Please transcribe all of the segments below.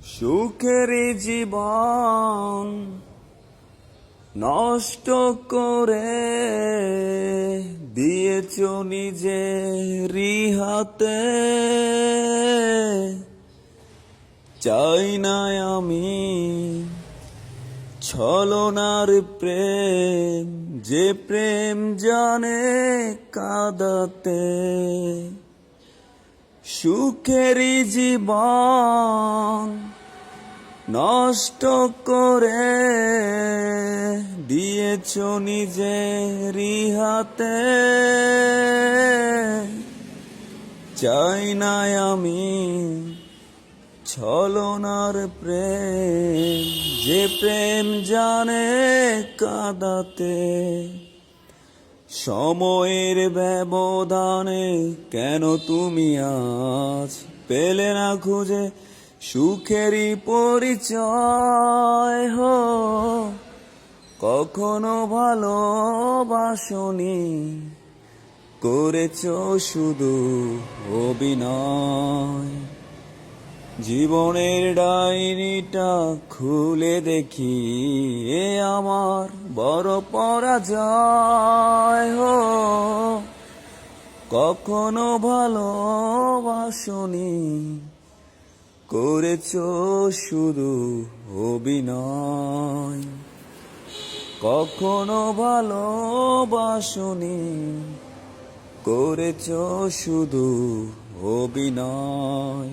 সুখের জীবন নষ্ট করে দিয়েছ নিজেরই হাতে। চাই না আমি ছলনার প্রেম, যে প্রেম জানে কাঁদাতে। সুখের জীবন নষ্ট করে দিয়েছ নিজেরই হাতে। চাই না আমি ছলনার প্রেম, যে প্রেম জানে কাঁদাতে। সময়ের ব্যবধানে কেন তুমি আজ পেলে না খুঁজে সুখেরই পরিচয়? কখনো ভালোবাসনি, করেছ শুধু অভিনয়। জীবনের ডায়েরিটা খুলে দেখি, এ আমার বড় পরাজয়। কখনো ভালোবাসনি, করেছ শুধু অভিনয়। কখনো ভালোবাসনি, করেছ শুধু অভিনয়।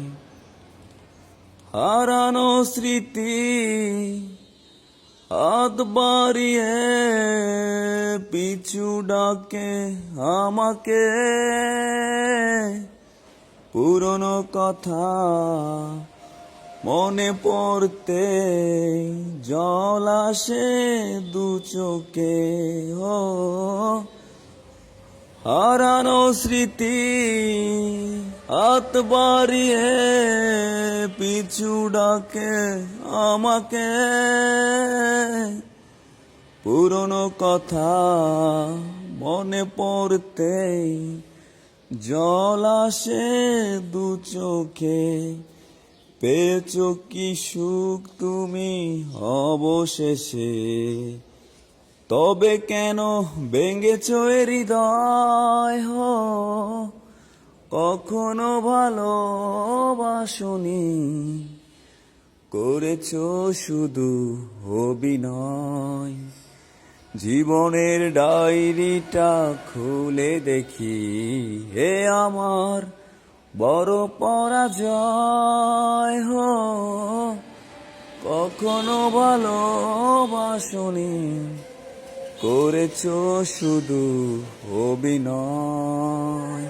হারানো স্মৃতি হাত বাড়িয়ে পিছু ডাকে আমাকে। পুরনো কথা মনে পড়তে জল আসে দু চোখে। হারানো স্মৃতি হাত বাড়িয়ে পিছু ডাকে আমাকে। পুরনো কথা মনে পড়তে জল আসে দু চোখে। পেয়েছ কি সুখ তুমি অবশেষে, তবে কেন ভেঙেছ এ হৃদয়? কখনো ভালোবাসনি, করেছ শুধু অভিনয়। জীবনের ডায়েরিটা খুলে দেখি, হে আমার বড় পরাজয়। কখনো ভালোবাসনি, করেছ শুধু অভিনয়।